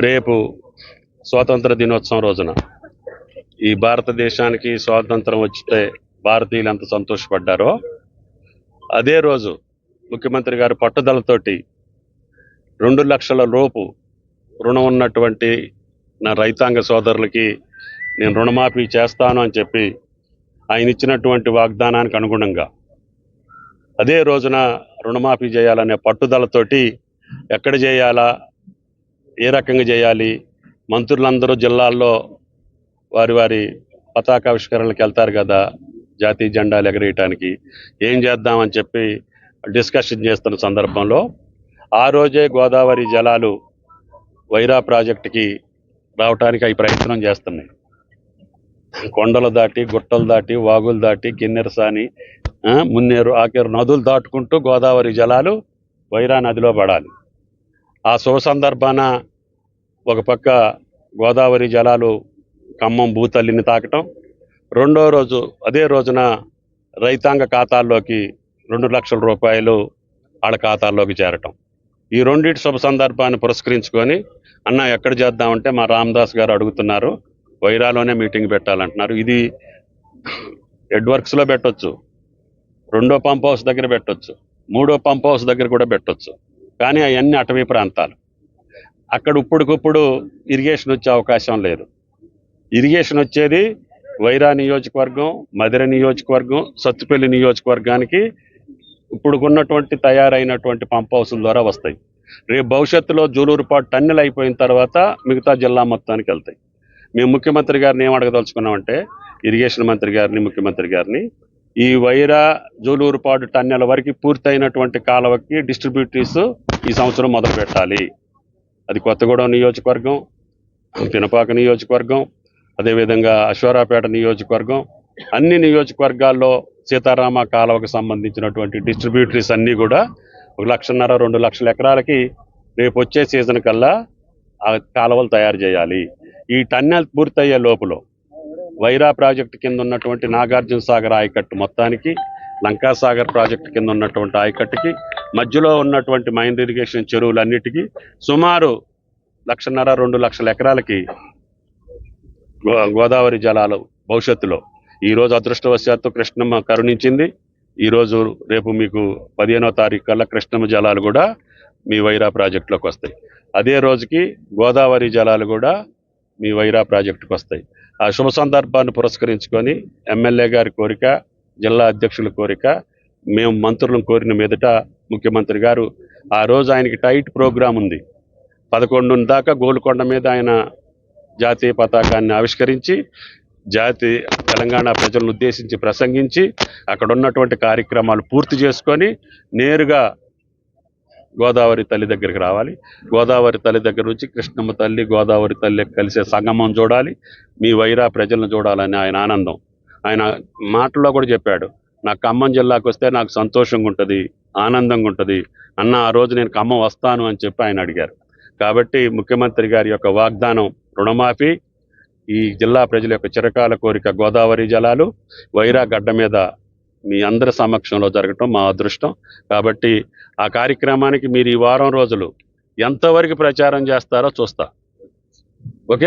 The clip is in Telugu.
రేపు స్వాతంత్ర దినోత్సవం రోజున ఈ భారతదేశానికి స్వాతంత్రం వచ్చితే భారతీయులు ఎంత సంతోషపడ్డారో అదే రోజు ముఖ్యమంత్రి గారు పట్టుదలతోటి 2 లక్షల లోపు రుణం ఉన్నటువంటి నా రైతాంగ సోదరులకి నేను రుణమాఫీ చేస్తాను అని చెప్పి ఆయన ఇచ్చినటువంటి వాగ్దానానికి అనుగుణంగా అదే రోజున రుణమాఫీ చేయాలనే పట్టుదలతోటి ఎక్కడ చేయాలా, ఏ రకంగా చేయాలి, మంత్రులందరూ జిల్లాల్లో వారి వారి పతాకావిష్కరణలకు వెళ్తారు కదా, జాతీయ జెండాలు ఎగరేయటానికి ఏం చేద్దామని చెప్పి డిస్కషన్ చేస్తున్న సందర్భంలో ఆ రోజే గోదావరి జలాలు వైరా ప్రాజెక్టుకి రావటానికి అవి ప్రయత్నం చేస్తున్నాయి. కొండలు దాటి, గుట్టలు దాటి, వాగులు దాటి, కిన్నెరసాని, మున్నేరు, ఆకేరు నదులు దాటుకుంటూ గోదావరి జలాలు వైరా నదిలో పడాలి. ఆ శుభ సందర్భాన ఒక పక్క గోదావరి జలాలు ఖమ్మం భూతల్లిని తాకటం, రెండో రోజు అదే రోజున రైతాంగ ఖాతాల్లోకి 2 లక్షల రూపాయలు వాళ్ళ ఖాతాల్లోకి చేరటం. ఈ రెండింటి శుభ సందర్భాన్ని పురస్కరించుకొని అన్న ఎక్కడ చేద్దామంటే మా రామదాస్ గారు అడుగుతున్నారు, వైరాలోనే మీటింగ్ పెట్టాలంటున్నారు. ఇది ఎడ్వర్క్స్లో పెట్టొచ్చు, 2వ పంప్ హౌస్ దగ్గర పెట్టొచ్చు, 3వ పంప్ హౌస్ దగ్గర కూడా పెట్టొచ్చు. కానీ అవన్నీ అటవీ ప్రాంతాలు, అక్కడ ఇప్పుడుకిప్పుడు ఇరిగేషన్ వచ్చే అవకాశం లేదు. ఇరిగేషన్ వచ్చేది వైరా నియోజకవర్గం, మధిర నియోజకవర్గం, సత్తుపల్లి నియోజకవర్గానికి ఇప్పుడున్నటువంటి తయారైనటువంటి పంప్ హౌస్ల ద్వారా వస్తాయి. రేపు భవిష్యత్తులో జూలూరుపాటు టన్నెల్ అయిపోయిన తర్వాత మిగతా జిల్లా మొత్తానికి వెళ్తాయి. మేము ముఖ్యమంత్రి గారిని ఏం అడగదలుచుకున్నామంటే, ఇరిగేషన్ మంత్రి గారిని, ముఖ్యమంత్రి గారిని, ఈ వైరా జూలూరుపాటు టన్నెల్ వరకు పూర్తయినటువంటి కాలువకి డిస్ట్రిబ్యూటరీస్ ఈ సంవత్సరం మొదలు పెట్టాలి. అది కొత్తగూడెం నియోజకవర్గం, పినపాక నియోజకవర్గం, అదేవిధంగా అశ్వారాపేట నియోజకవర్గం, అన్ని నియోజకవర్గాల్లో సీతారామ కాలువకు సంబంధించినటువంటి డిస్ట్రిబ్యూటరీస్ అన్నీ కూడా 1.5 2 లక్షల ఎకరాలకి రేపు వచ్చే సీజన్ కల్లా ఆ కాలువలు తయారు చేయాలి. ఈ టన్నెల్ పూర్తయ్యే లోపల వైరా ప్రాజెక్టు కింద ఉన్నటువంటి నాగార్జున సాగర్ ఆయకట్టు మొత్తానికి, లంకాసాగర్ ప్రాజెక్టు కింద ఉన్నటువంటి ఆయకట్టుకి, మధ్యలో ఉన్నటువంటి మైన్ ఇరిగేషన్ చెరువులన్నిటికీ సుమారు 1.5 2 లక్షల ఎకరాలకి గోదావరి జలాలు భవిష్యత్తులో, ఈరోజు అదృష్టవశాత్తు కృష్ణమ్మ కరుణించింది. ఈరోజు రేపు మీకు 15వ తారీఖు కల్లా కృష్ణమ్మ జలాలు కూడా మీ వైరా ప్రాజెక్టులోకి వస్తాయి. అదే రోజుకి గోదావరి జలాలు కూడా మీ వైరా ప్రాజెక్టుకు వస్తాయి. ఆ శుభ సందర్భాన్ని పురస్కరించుకొని ఎమ్మెల్యే గారి కోరిక, జిల్లా అధ్యక్షుల కోరిక, మేము మంత్రులను కోరిన మీదట ముఖ్యమంత్రి గారు ఆ రోజు ఆయనకి టైట్ ప్రోగ్రాం ఉంది. 11 దాకా గోల్కొండ మీద ఆయన జాతీయ పతాకాన్ని ఆవిష్కరించి తెలంగాణ ప్రజలను ఉద్దేశించి ప్రసంగించి అక్కడ ఉన్నటువంటి కార్యక్రమాలు పూర్తి చేసుకొని నేరుగా గోదావరి తల్లి దగ్గరికి రావాలి. గోదావరి తల్లి దగ్గర నుంచి కృష్ణమ్మ తల్లి, గోదావరి తల్లి కలిసే సంగమం చూడాలి, మీ వైరా ప్రజలను చూడాలని ఆయన ఆనందం. ఆయన మాటల్లో కూడా చెప్పాడు, నాకు ఖమ్మం జిల్లాకు వస్తే నాకు సంతోషంగా ఉంటుంది, ఆనందంగా ఉంటుంది అన్న, ఆ రోజు నేను ఖమ్మం వస్తాను అని చెప్పి ఆయన అడిగారు. కాబట్టి ముఖ్యమంత్రి గారి యొక్క వాగ్దానం రుణమాఫీ, ఈ జిల్లా ప్రజల యొక్క చిరకాల కోరిక గోదావరి జలాలు వైరా గడ్డ మీద మీ అందరి సమక్షంలో జరగటం మా అదృష్టం. కాబట్టి ఆ కార్యక్రమానికి మీరు ఈ వారం రోజులు ఎంతవరకు ప్రచారం చేస్తారో చూస్తా. ఓకే.